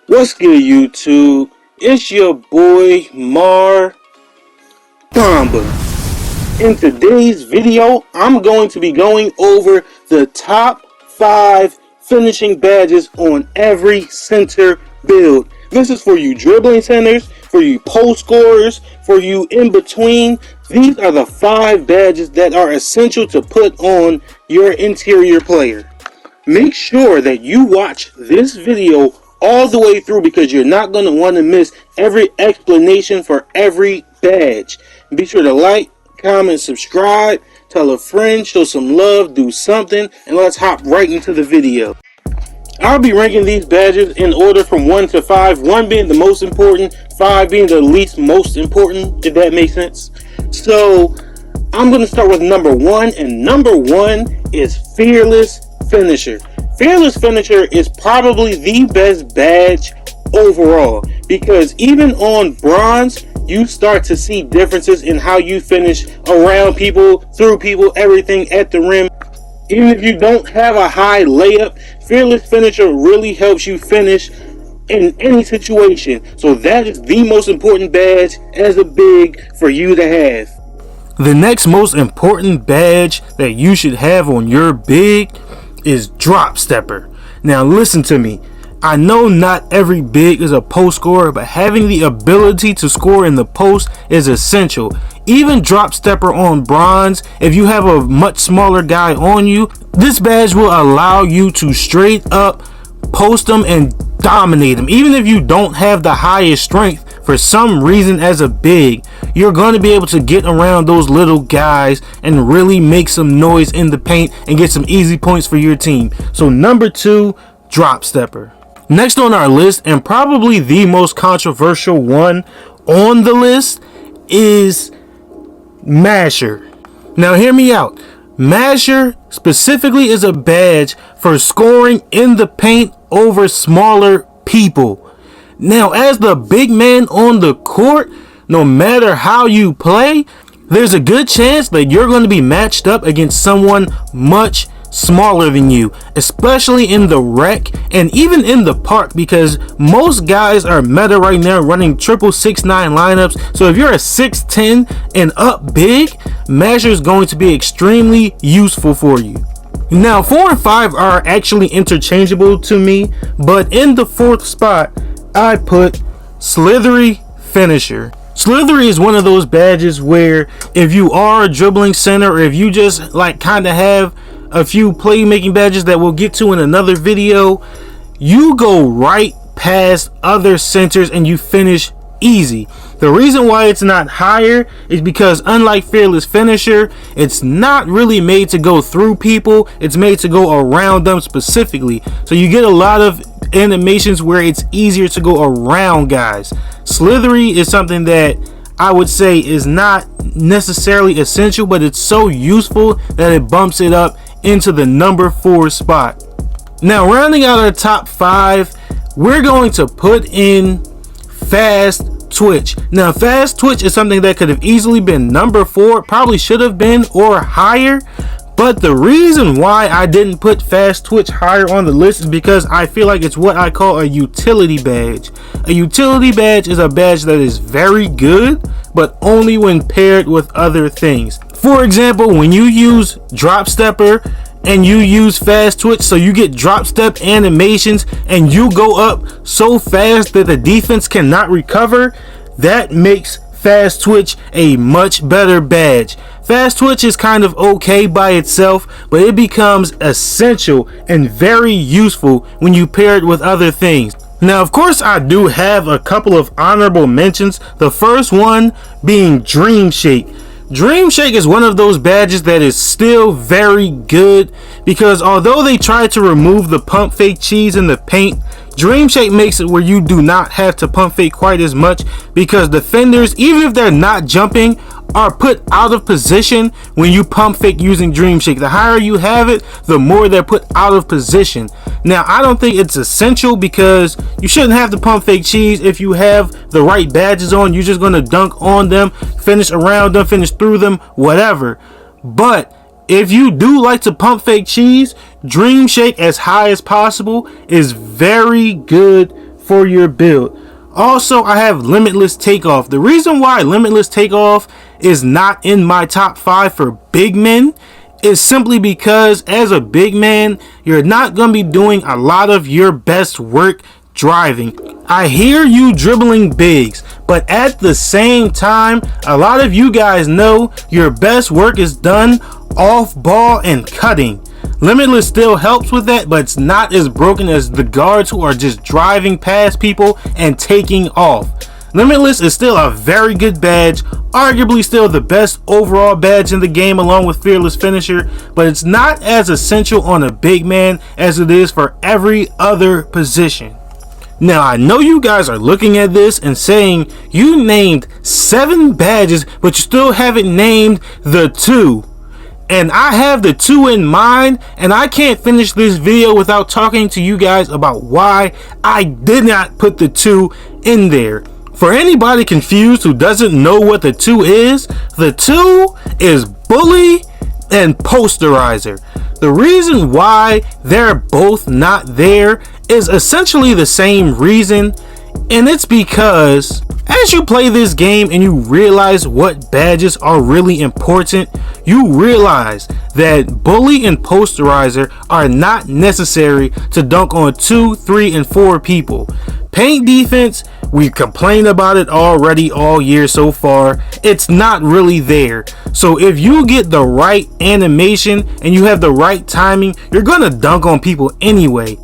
What's good, YouTube? It's your boy Mar Bamba. In today's video, I'm going to be going over the top 5 finishing badges on every center build. This is for you dribbling centers, for you post scorers, for you in between. These are the 5 badges that are essential to put on your interior player. Make sure that you watch this video all the way through because you're not going to want to miss every explanation for every badge. Be sure to like, comment, subscribe, tell a friend, show some love, do something, and let's hop right into the video. I'll be ranking these badges in order from 1 to 5, 1 being the most important, 5 being the least most important, if that makes sense. So I'm going to start with number 1, and number 1 is Fearless Finisher. Fearless Finisher is probably the best badge overall because even on bronze, you start to see differences in how you finish around people, through people, everything at the rim. Even if you don't have a high layup, Fearless Finisher really helps you finish in any situation. So that is the most important badge as a big for you to have. The next most important badge that you should have on your big is Drop Stepper. Now listen to me. I know not every big is a post scorer, but having the ability to score in the post is essential. Even Drop Stepper on bronze, if you have a much smaller guy on you, this badge will allow you to straight up post them and dominate them. Even if you don't have the highest strength, for some reason as a big, you're going to be able to get around those little guys and really make some noise in the paint and get some easy points for your team. So number 2, Drop Stepper. Next on our list, and probably the most controversial one on the list, is Masher. Now hear me out. Masher specifically is a badge for scoring in the paint over smaller people. Now, as the big man on the court, no matter how you play, there's a good chance that you're going to be matched up against someone much smaller than you, especially in the rec and even in the park, because most guys are meta right now running 6'6" 6'9" lineups. So if you're a 6'10" and up big, Masher is going to be extremely useful for you. Now 4 and 5 are actually interchangeable to me, but in the 4th spot I put Slithery Finisher. Slithery is one of those badges where if you are a dribbling center, or if you just like kind of have a few playmaking badges that we'll get to in another video, you go right past other centers and you finish easy. The reason why it's not higher is because unlike Fearless Finisher, it's not really made to go through people, it's made to go around them specifically. So you get a lot of animations where it's easier to go around guys. Slithery is something that I would say is not necessarily essential, but it's so useful that it bumps it up into the number 4 spot. Now rounding out our top 5, we're going to put in Fast Twitch. Now Fast Twitch is something that could have easily been number 4, probably should have been, or higher. But the reason why I didn't put Fast Twitch higher on the list is because I feel like it's what I call a utility badge. A utility badge is a badge that is very good, but only when paired with other things. For example, when you use Drop Stepper and you use Fast Twitch, so you get drop step animations and you go up so fast that the defense cannot recover, that makes Fast Twitch a much better badge. Fast Twitch is kind of okay by itself, but it becomes essential and very useful when you pair it with other things. Now, of course, I do have a couple of honorable mentions. The first one being Dream Shake. Dream Shake is one of those badges that is still very good because although they tried to remove the pump fake cheese in the paint, Dream Shake makes it where you do not have to pump fake quite as much because defenders, even if they're not jumping, are put out of position when you pump fake using Dream Shake. The higher you have it, the more they're put out of position. Now, I don't think it's essential because you shouldn't have to pump fake cheese. If you have the right badges on, you're just going to dunk on them, finish around them, finish through them, whatever. But if you do like to pump fake cheese, Dream Shake as high as possible is very good for your build. Also, I have Limitless Takeoff. The reason why Limitless Takeoff is not in my top 5 for big men is simply because as a big man, you're not going to be doing a lot of your best work driving. I hear you dribbling bigs, but at the same time, a lot of you guys know your best work is done off ball and cutting. Limitless still helps with that, but it's not as broken as the guards who are just driving past people and taking off. Limitless is still a very good badge, arguably still the best overall badge in the game along with Fearless Finisher, but it's not as essential on a big man as it is for every other position. Now, I know you guys are looking at this and saying you named 7 badges, but you still haven't named the 2. And I have the 2 in mind, and I can't finish this video without talking to you guys about why I did not put the 2 in there. For anybody confused who doesn't know what the 2 is, the 2 is Bully and Posterizer. The reason why they're both not there is essentially the same reason, and it's because as you play this game and you realize what badges are really important, you realize that Bully and Posterizer are not necessary to dunk on 2, 3, and 4 people. Paint defense, we complained about it already all year so far. It's not really there. So if you get the right animation and you have the right timing, you're gonna dunk on people anyway.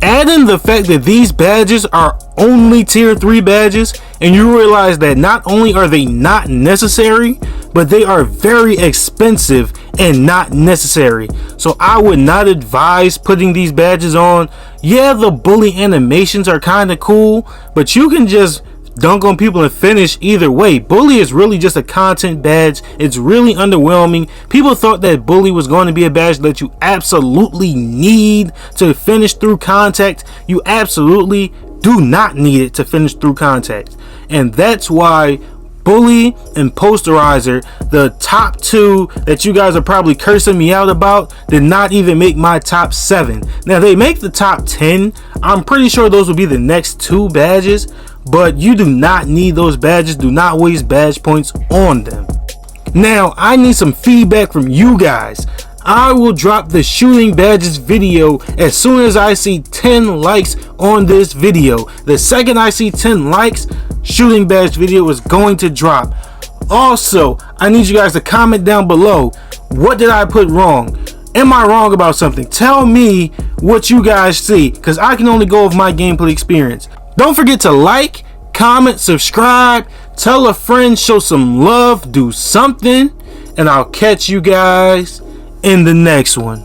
Add in the fact that these badges are only tier 3 badges, and you realize that not only are they not necessary, but they are very expensive and not necessary. So I would not advise putting these badges on. Yeah, the Bully animations are kind of cool, but you can just dunk on people and finish either way. Bully is really just a content badge. It's really underwhelming. People thought that Bully was going to be a badge that you absolutely need to finish through contact. You absolutely do not need it to finish through contact. And that's why Bully and Posterizer, the top 2 that you guys are probably cursing me out about, did not even make my top 7. Now they make the top 10. I'm pretty sure those will be the next 2 badges, but you do not need those badges. Do not waste badge points on them. Now I need some feedback from you guys. I will drop the shooting badges video as soon as I see 10 likes on this video. The second I see 10 likes, shooting badge video is going to drop. Also, I need you guys to comment down below, what did I put wrong? Am I wrong about something? Tell me what you guys see, because I can only go with my gameplay experience. Don't forget to like, comment, subscribe, tell a friend, show some love, do something, and I'll catch you guys in the next one.